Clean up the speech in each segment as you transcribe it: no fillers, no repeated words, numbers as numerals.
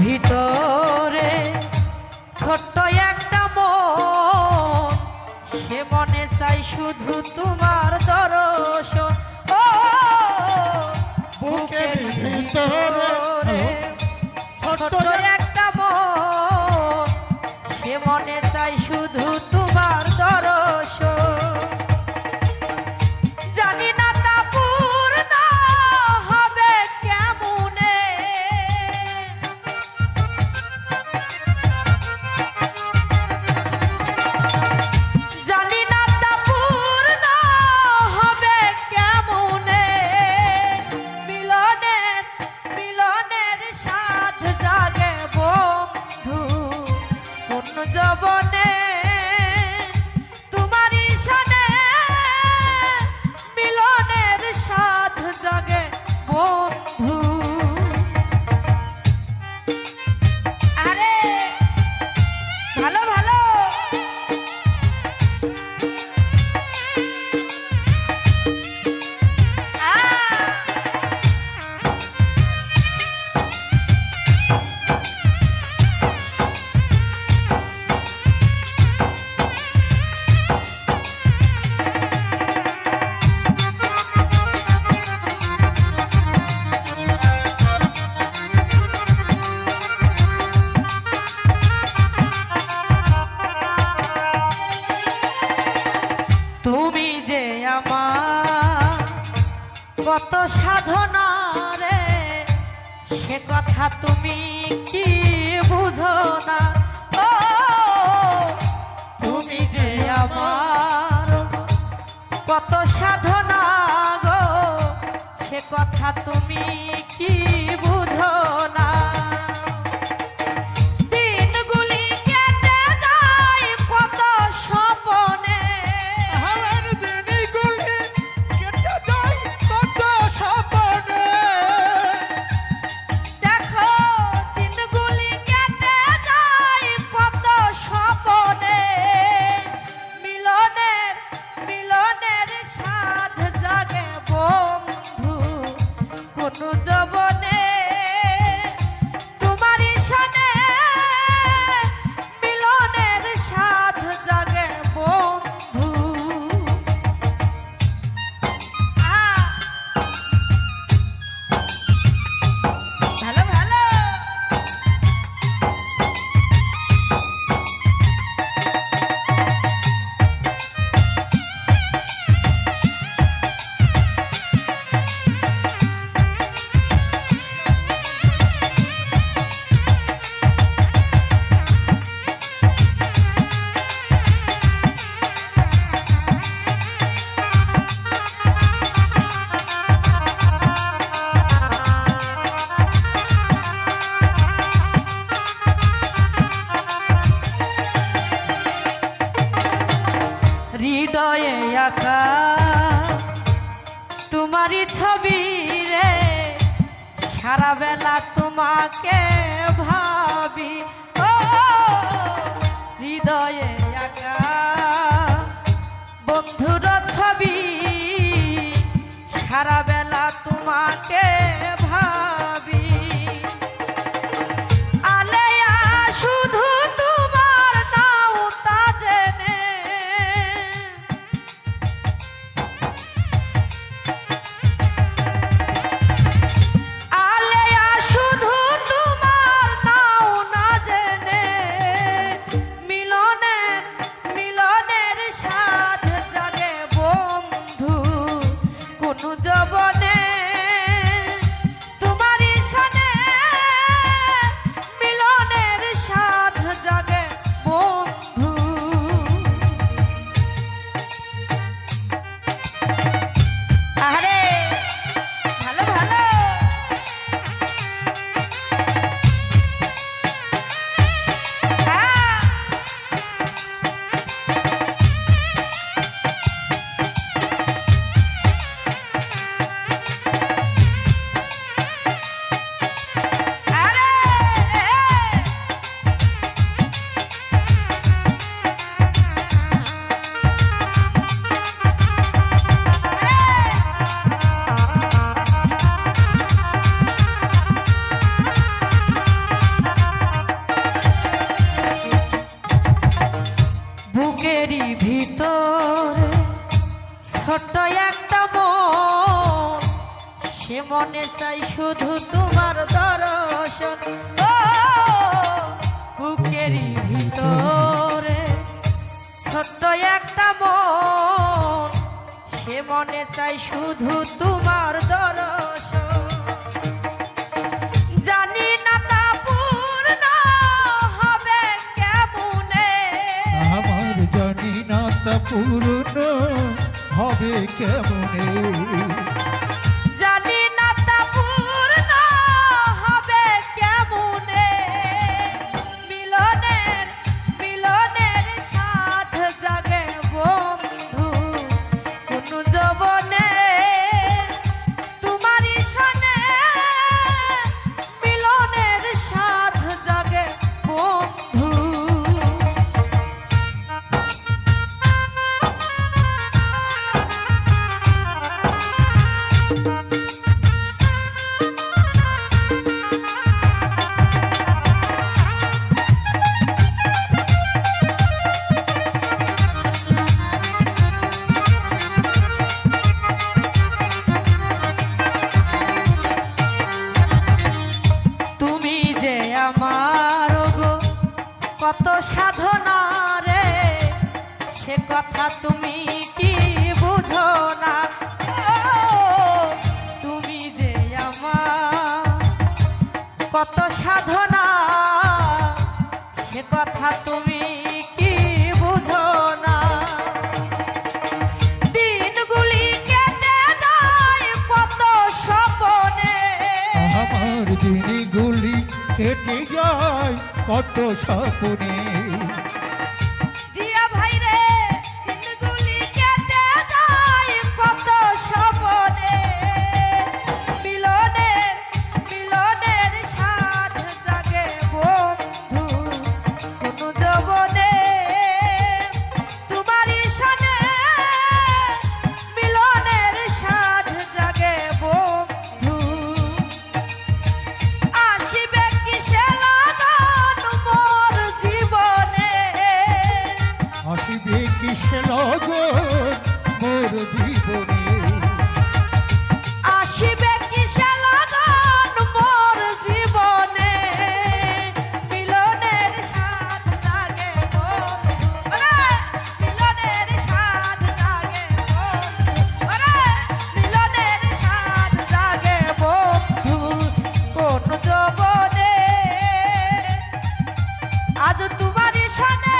ভিতরে ছোট্ট একটা মন, সে মনে চাই শুধু তোমার দর্শন। ও বুকের ভিতরে ছোট্ট একটা মন, সে মনে চাই শুধু তোমার দর্শন। জবনে তোমারই সনে মিলনের সাধ জাগে বন্ধু। আরে ভালো ভালো তুমি যে আমার কত সাধনা রে, সে কথা তুমি কি বুঝো না। ও তুমি যে আমার কত সাধনা গো, সে কথা তুমি কি বুঝো না। হৃদয়ে আঁকা তোমারই ছবি রে, সারা বেলা তোমাকে ভাবি। ও হৃদয়ে আঁকা বন্ধুর ছবি, সারা বেলা তোমাকে ভাবি। মিলনে বুকেরই ভিতরে ছোট্ট একটা মন, সে মনে চাই শুধু তোমার দর্শন। ও বুকেরই ভিতরে ছোট্ট একটা মন, সে মনে চাই শুধু তোমার দর্শন। জানি না তা পূর্ণ হবে কেমনে, আমার জানি না তা পূর্ণ হবে কেমনে, জানি না তা পূর্ণ হবে কেমনে। মিলনের মিলনের সাথ জাগে বন্ধু কোন যৌবনে, তোমারই সনে মিলনের সাথ জাগে বন্ধু। তুমি যে আমার গো কত সাধনা রে, সে কথা তুমি কি বুঝো না। ও, তুমি যে আমার কত সাধনা, সে কথা তুমি কি বুঝো না। দিনগুলি কেটে যায় কত স্বপনে, আমার দিনগুলি কেটে যায় কত স্বপ্নে, জিয়া ভাই রে দিনগুলি কেটে যায় কত স্বপনে। মিলনের মিলনের সাথ জাগে বন্ধু কোন যৌবনে, তোমারই সনে মিলনের সাথ জাগে বন্ধু। আসিবে কিসে লাগন মোর জীবনে, আসিবে কিসে লগন মোর জীবনে, আসিবে কিসে লাগন মোর জীবনে। মিলনের সাথ জাগে বন্ধু, ওরে মিলনের সাথ জাগে বন্ধু, ওরে মিলনের সাথ জাগে বন্ধু কোন যৌবনে। আজ তোমারই সনে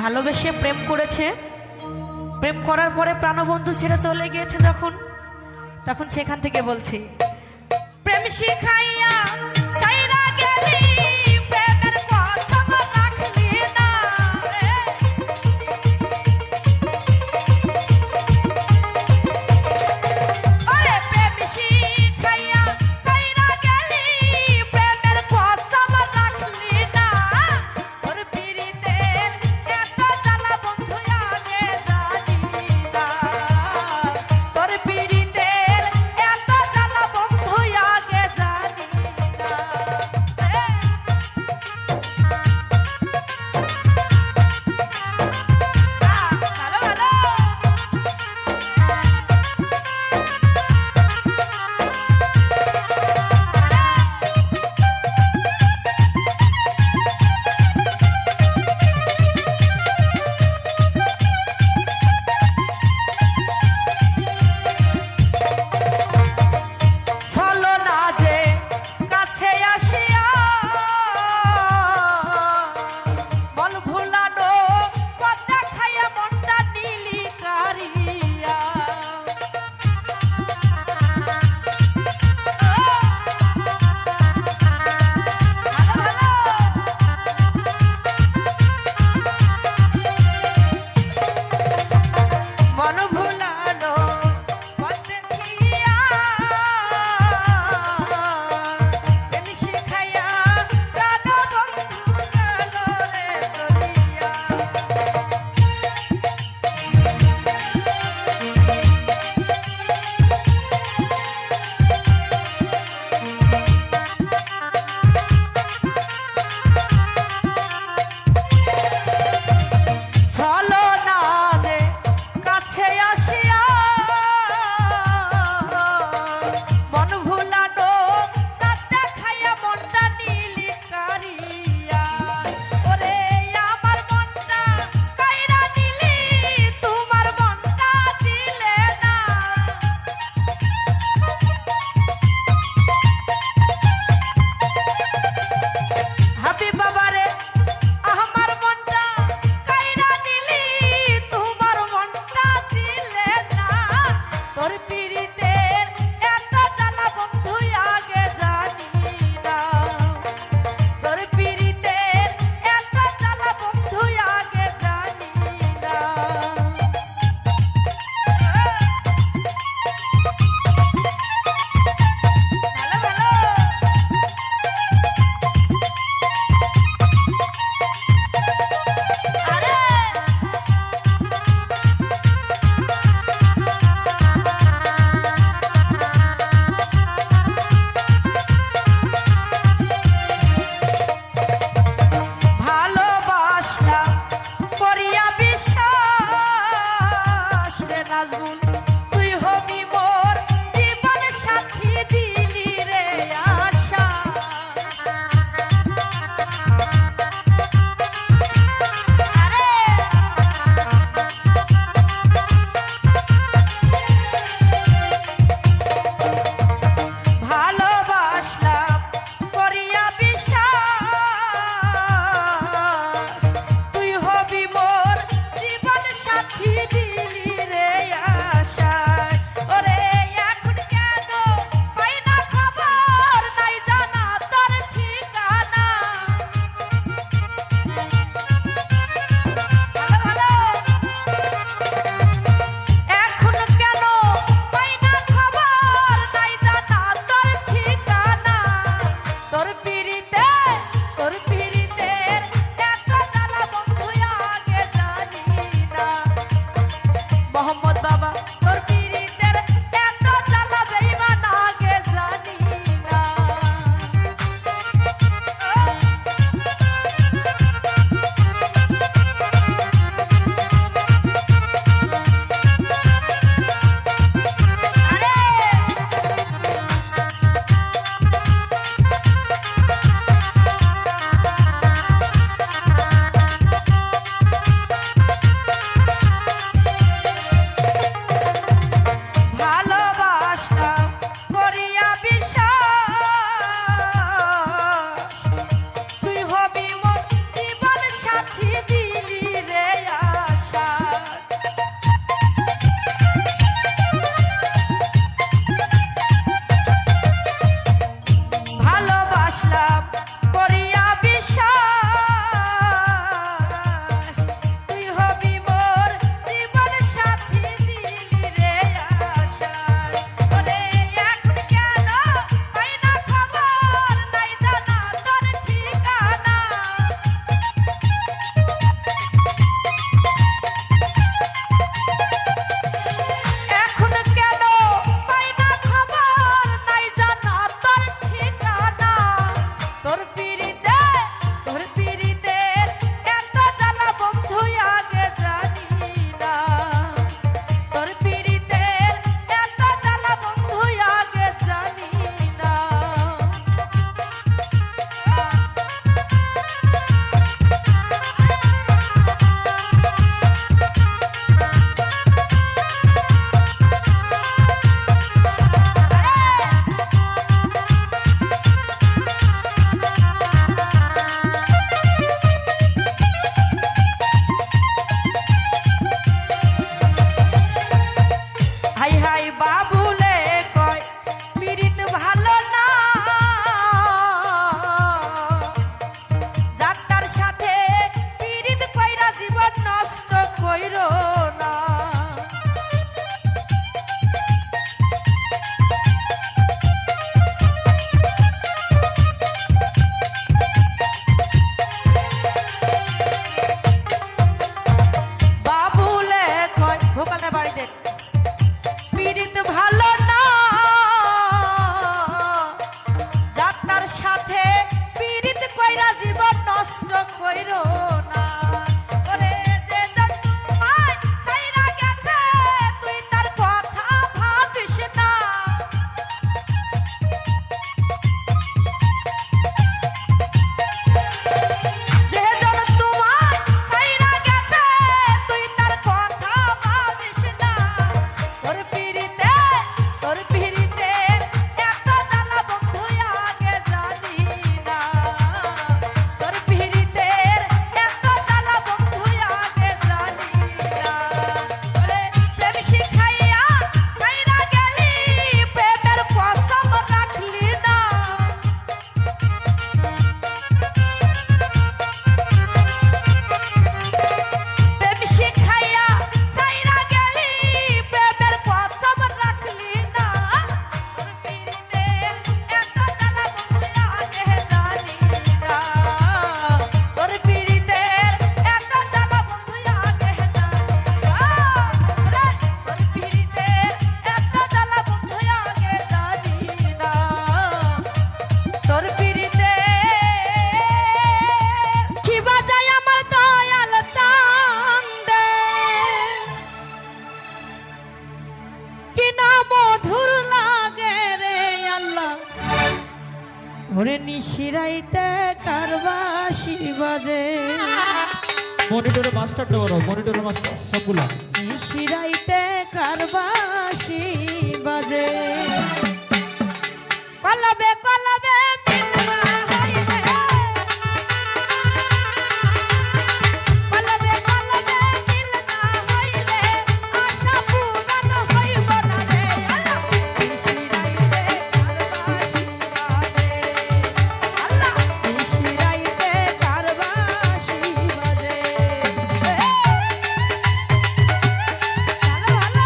ভালোবেসে প্রেম করেছে, প্রেম করার পরে প্রাণবন্ধু ছেড়ে চলে গিয়েছে যখন, তখন সেখান থেকে বলছি, প্রেম শিখাইয়া সাইরা গেলি, প্রেমের কসম রাখলি না রে। ওরে প্রেম শিখাইয়া সাইরা গেলি, প্রেমের কসম রাখলি না। তোর পিরিতের এত জ্বালা বন্ধু আগে জানি না। তোর পিরিতের এত জ্বালা বন্ধু আগে জানি না। ওরে নিশিরাইতে কারবাসি বাজে মনিটরে মাস্টারটা বড় মনিটরে মাস্টার সবগুলা নিশিরাইতে কারবাসি বাজে কলবে কলবে মিলনা হইবে কলবে কলবে মিলনা হইলে আশা পূরণ হইব না রে আল্লাহ নিশিরাইতে কারবাসি বাজে আল্লাহ নিশিরাইতে কারবাসি বাজে ভালো ভালো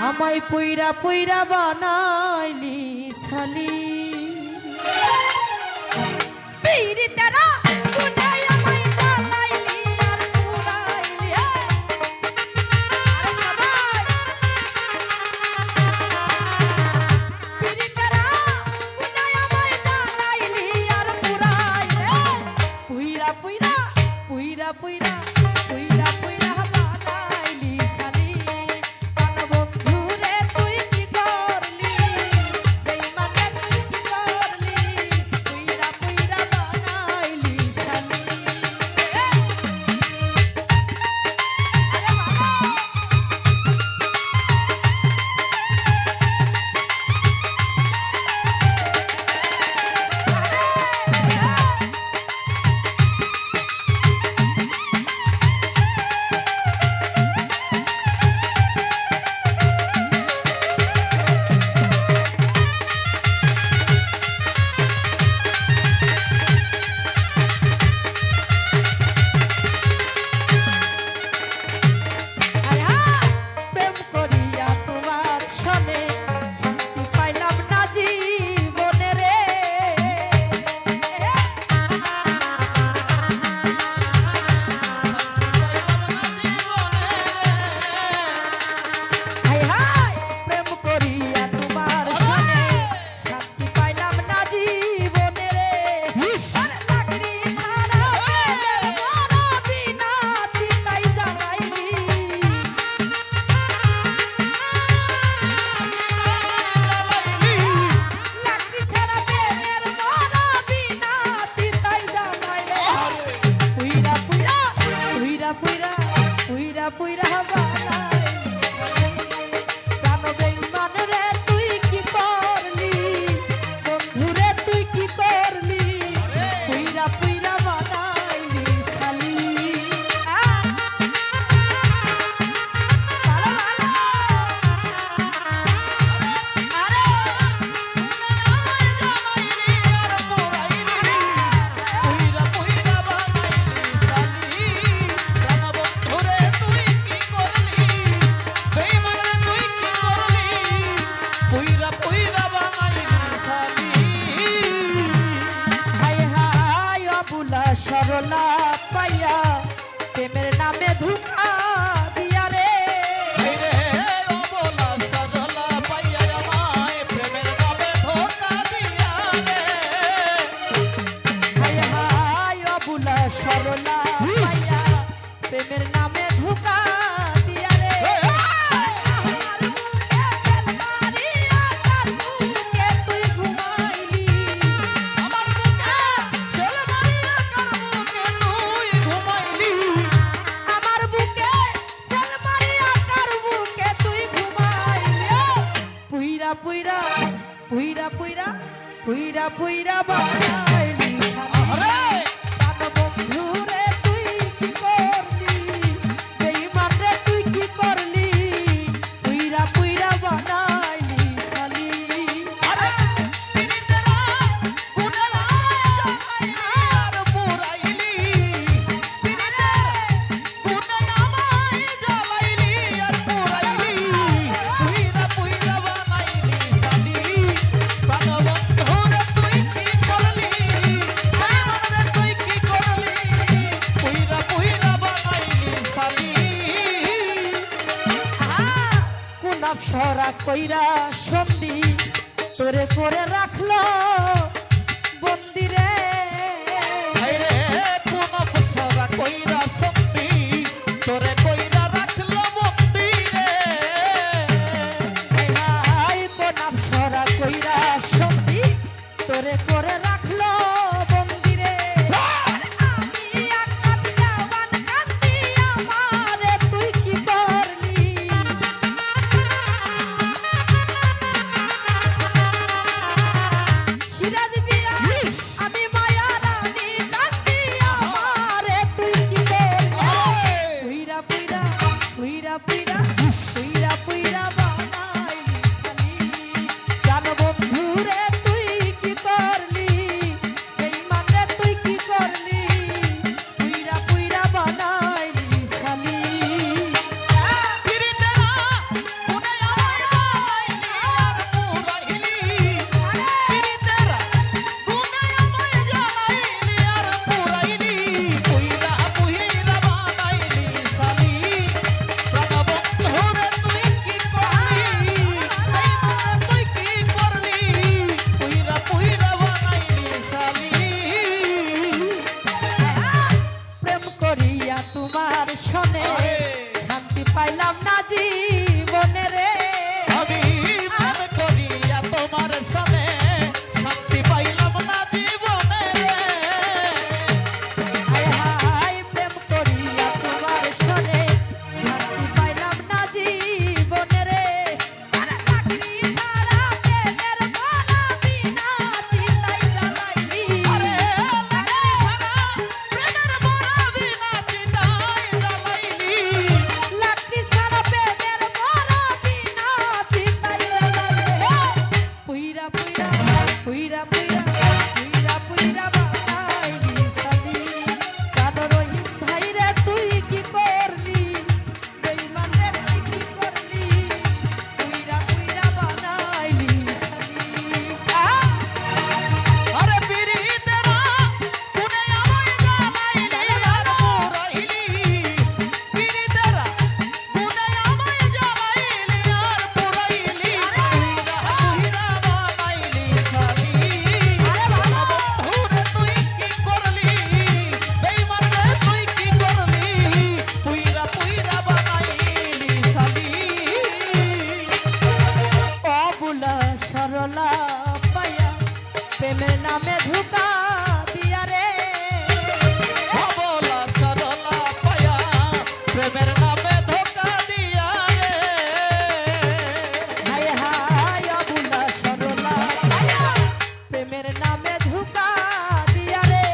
আমায় পুইরা পুইরা বানাইলি সালি পীরি তেরা কোথায় আমায় জ্বালাইলি আর পুরাইলি আরে সবাই পীরি তেরা কোথায় আমায় জ্বালাইলি আর পুরাইলি পুইরা পুইরা পুইরা পুইরা পুইরা পুইরা বানাইলি সালি বন্ধু রে তুই কি করলি বেঈমান রে তুই কি করলি পুইরা পুইরা বানাইলি সালি আরে বাবা প্রেম করিয়া তোমার সনে শান্তি পাইলাম না জীবনে রে হায় হায় প্রেম করিয়া তোমার সনে শান্তি পাইলাম না জীবনে রে আরে লাগরি ছাড়া প্রেমের মরা বিনা চিতাই জ্বালাইলি লাকড়ি ছাড়া প্রেমের মরা বিনা চিতাই জ্বালাইলি পুইরা পুইরা পুইরা পুইরা পুইরা পুইরা বানাইলি প্রাণ বেঈমান রে তুই কি করলি বন্ধু রে তুই কি করলি পুইরা পুইরা বানাইলি খালি ভালো ভালো আরে হায় হায় অবুলা সরলা পাইয়া প্রেমের নামে ধোঁকা দিয়া রে হায় হায় অবুলা সরলা পাইয়া প্রেমের নামে ধোঁকা দিয়া রে আমার বুকে তেল মারিয়া তার বুকে তুই ঘুমাইলি আমার বুকে তেল মারিয়া তার বুকে তুই ঘুমাইলি পুইরা পুইরা পুইরা পুইরা পুইরা পুইরা বানাইলি প্রাণ বন্ধু রে তুই কি করলি বেঈমান রে তুই কি করলি পুইরা পুইরা বানাইলি খালি কোন অপসরা কইরা সন্ধি তোরে করে রাখলো বন্দিরে কোন অপসরা কইরা সন্ধি তোরে করে রাখলো বন্দিরে আমি আকাশ দেওয়ান কান্দি আমারে তুই কি করলি শিরা নামে ধোকা দিয়া রে অবলা সরলা পায়া প্রেমের নামে ধোকা দিয়া রে হায় হায় অবলা সরলা পায়া প্রেমের নামে ধোকা দিয়া রে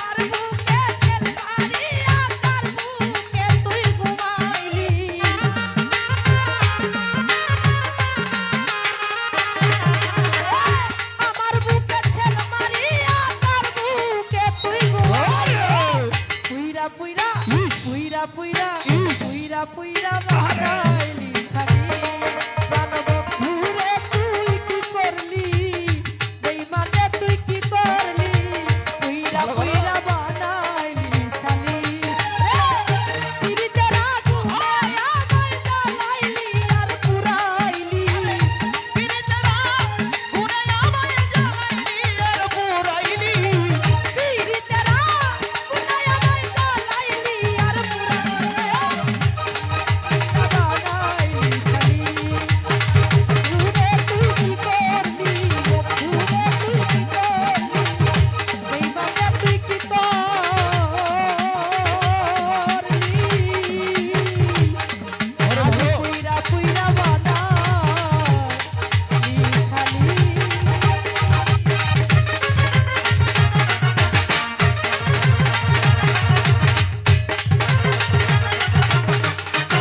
আর বুকে তেল মারিয়া কার বুকে তুই ঘুমাইলি আমার বুকে তেল মারিয়া কার বুকে তুই ঘুমাইলি পুইরা পুইরা পুইরা পুইরা পুইরা পুইরা বানাইলি খালি প্রাণব ঘুরে তুই কি করলি বেঈমানে তুই কি করলি পুইরা পুইরা বানাইলি খালি পিরিতের আগুনে আমায় জ্বালাইলি আর পুরাইলি পিরিতের আগুনে আমায় জ্বালাইলি আর পুরাইলি পিরিতের আগুনে আমায় জ্বালাইলি আর পুরাইলি বানাইলি খালি ঘুরে তুই কি করলি ঘুরে তুই কি করলি বেঈমানে তুই কি করলি পুইরা পুইরা বানাইলি খালি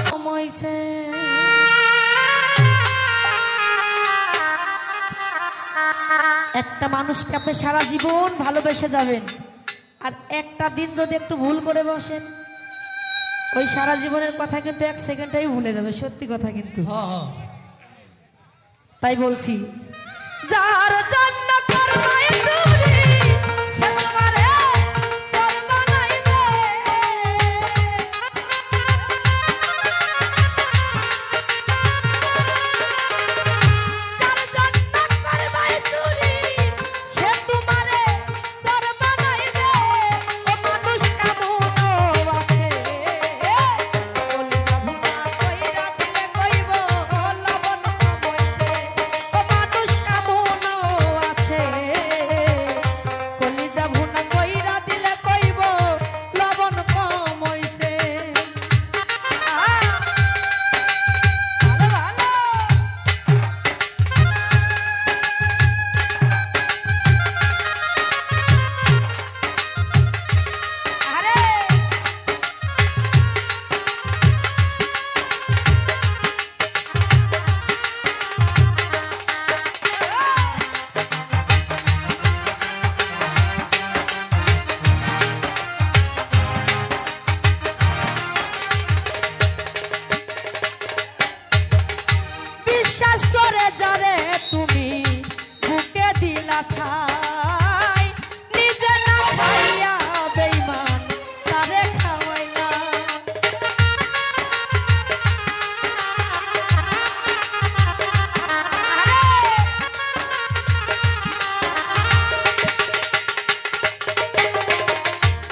সময়ছে একটা মানুষকে আপনি সারা জীবন ভালোবেসে যাবেন আর একটা দিন যদি একটু ভুল করে বসেন ওই সারা জীবনের কথা কিন্তু এক সেকেন্ডেই ভুলে যাবে সত্যি কথা কিন্তু হ্যাঁ হ্যাঁ তাই বলছি যার জন্য করবাই চুরি সে তোমারে চোর বানাইবে যার জন্য করবাই চুরি সে তোমারে চোর বানাইবে ও মানুষ কেমন আছে কলিজা ভুনা কইরা দিলে কইব লবণ কইছে ও মানুষ কেমন আছে কলিজা ভুনা কইরা দিলে কইব লবণ কম হইছে ভালো ভালো আরে বিশ্বাস করে যারে তুমি বুকে দিলা ঠাই নিজে না খাইয়া বেঈমান তারে খাওয়াইলা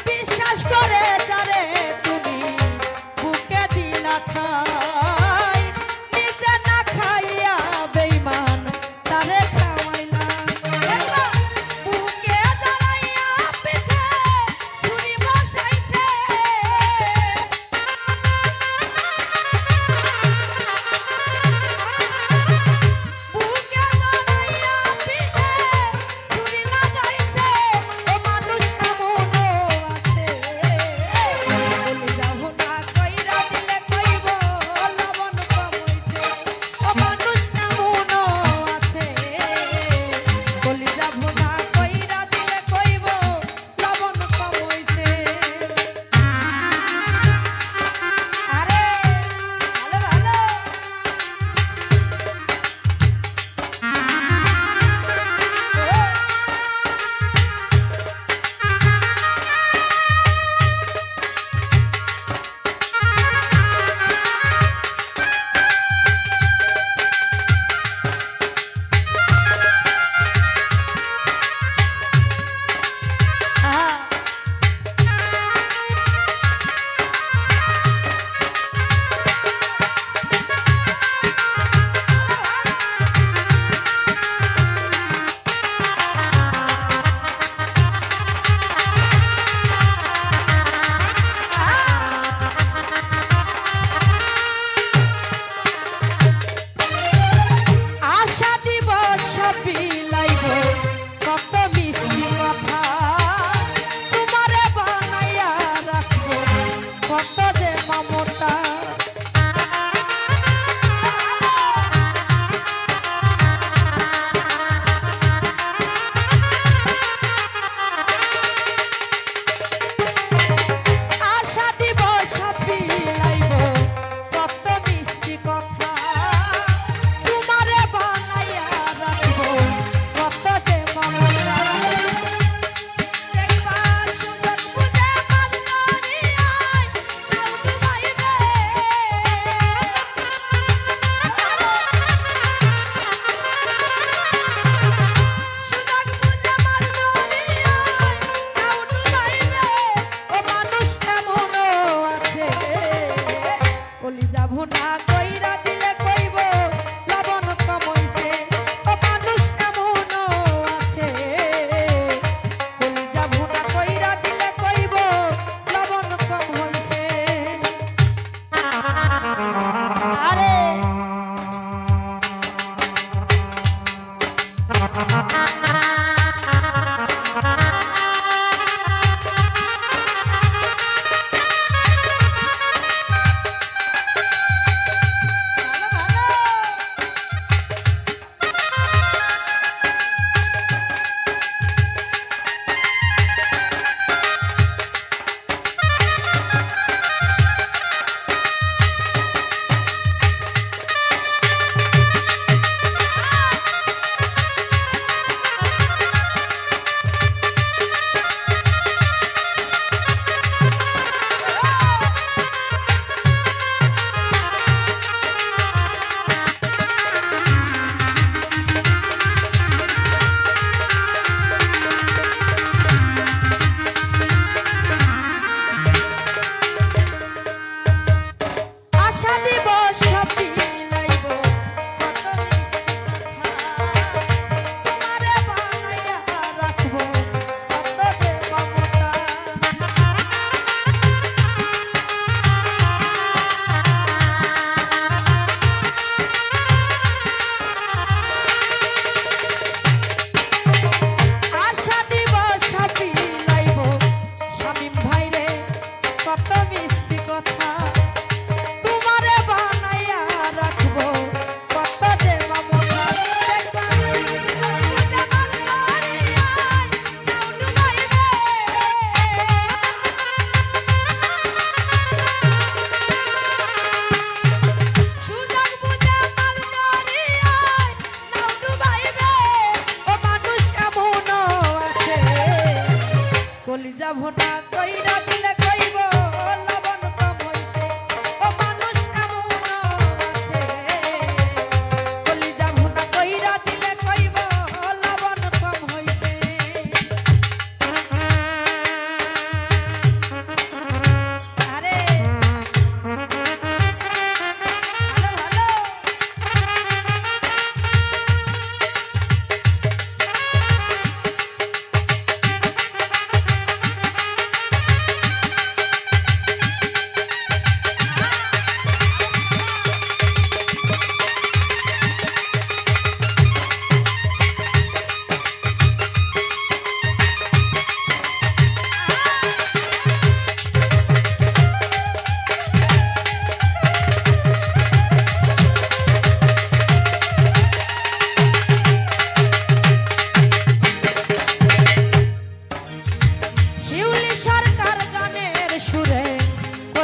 বিশ্বাস করে যারে তুমি বুকে দিলা ঠাই নিজে না খাইয়া কইরা দিলে কইব লবণ কম হইছে ও মানুষ এমনও আছে কলিজা ভুনা কইরা দিলে কইব লবণ কম হইছে আরে কলিজা ভোনা কইরা দিলে কইব লবণ কম হইছে ও মানুষ এমনও আছে কলিজা ভোনা কইরা দিলে কইব লবণ কম হইছে আরে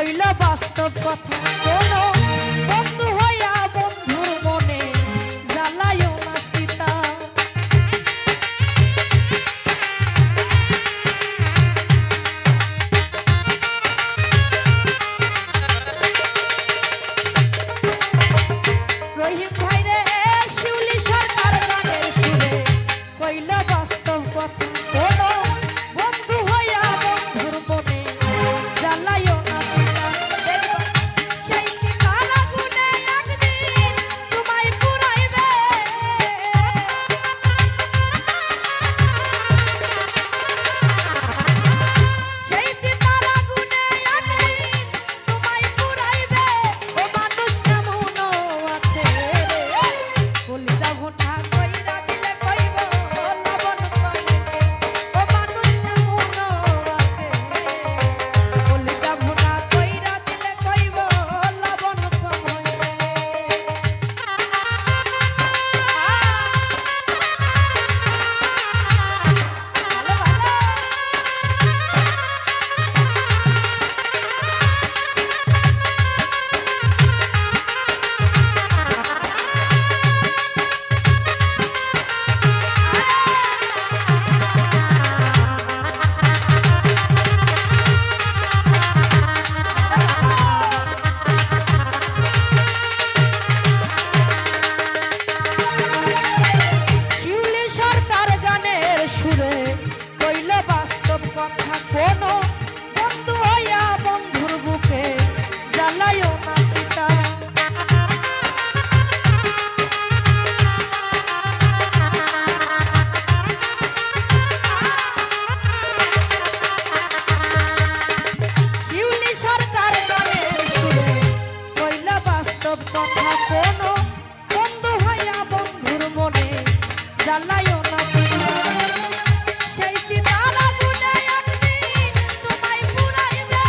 ভালো বাস্তব কথা কোনো বন্ধু হইয়া বন্ধুর মনে জ্বালায়ও না সীতা রহিম ভাই রে শিউলি সরকার গানের সুরে কইল বাস্তব কথা কোনো বন্ধু হইয়া বন্ধুর মনে জ্বালায়ও না এসব কথা কোনো বন্ধু হইয়া বন্ধুর মনে জ্বালাইও না তুমি। সেই চিতার আগুনে একদিন তোমায় পুড়াইবে।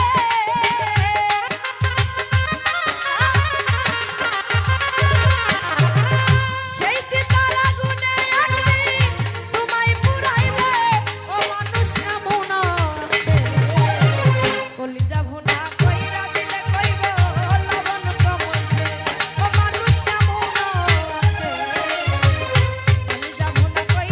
সেই চিতার আগুনে একদিন তোমায় পুড়াইবে। ও মানুষ এমন আছে, কলিজা ভুনা কইরা দিলে কইব লবণ কম হইছে। ও মানুষ এমন আছে, কলিজা ভুনা কইরা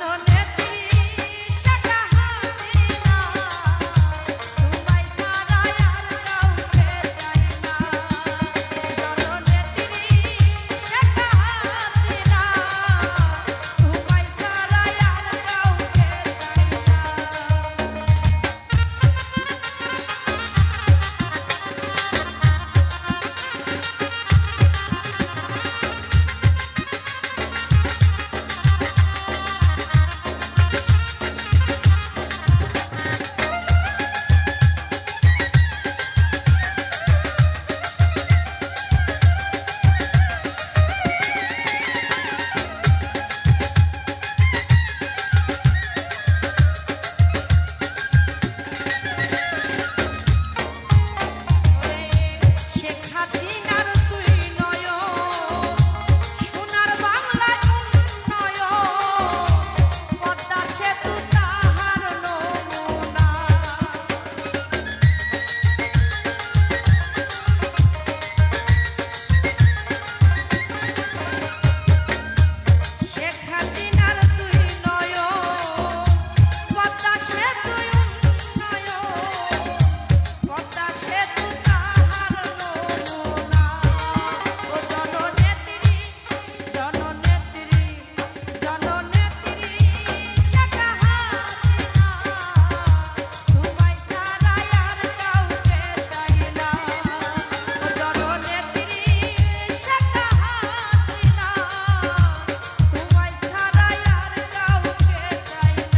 জননেত্রী শেখ হাসিনা তোমায় ছাড়া আর কাউকে চাই না। জননেত্রী শেখ হাসিনা তোমায় ছাড়া আর কাউকে জননেত্রী জননেত্রী শেখ হাসিনা তোমায় ছাড়া আর কাউকে চাই না। জননেত্রী শেখ হাসিনা তোমায় ছাড়া আর কাউকে চাই না।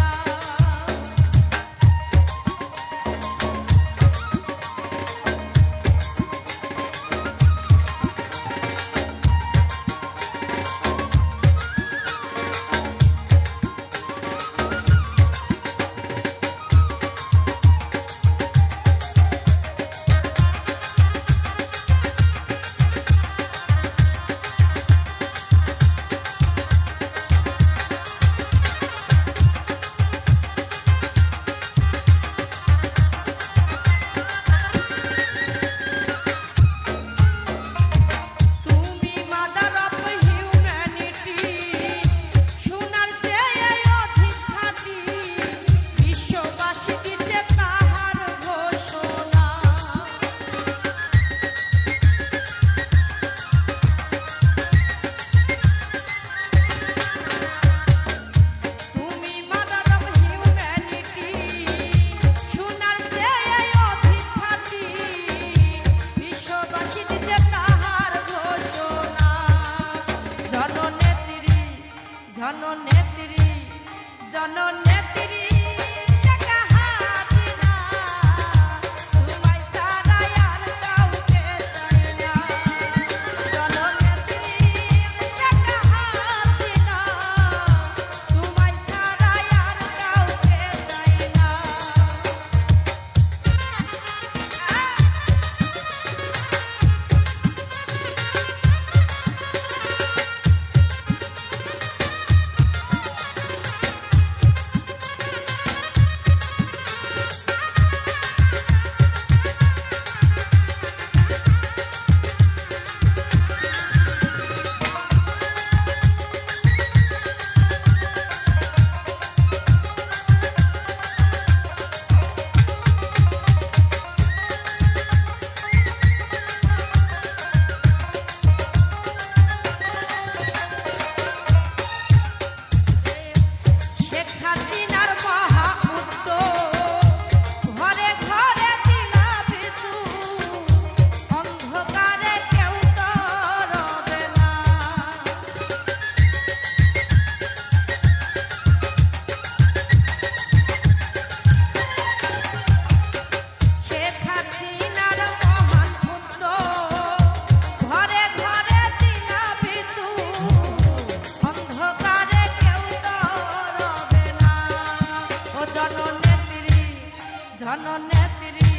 জননেত্রী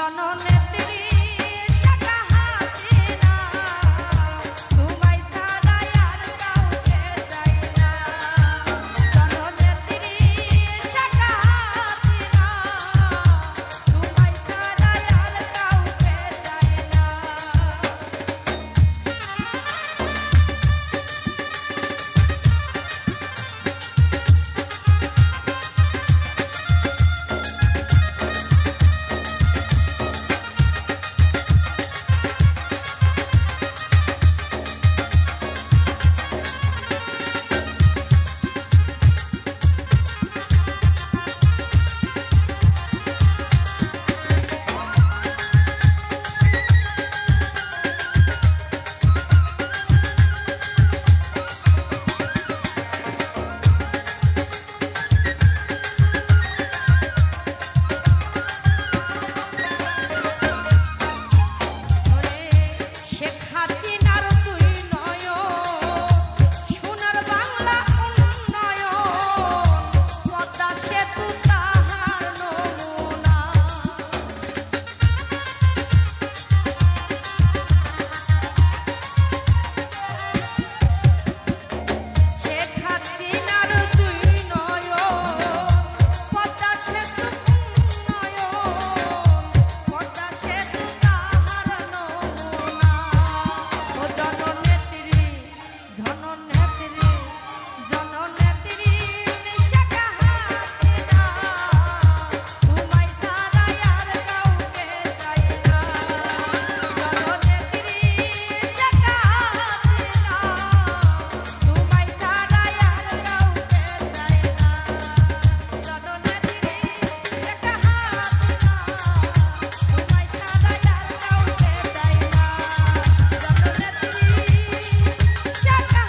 জননেত্রী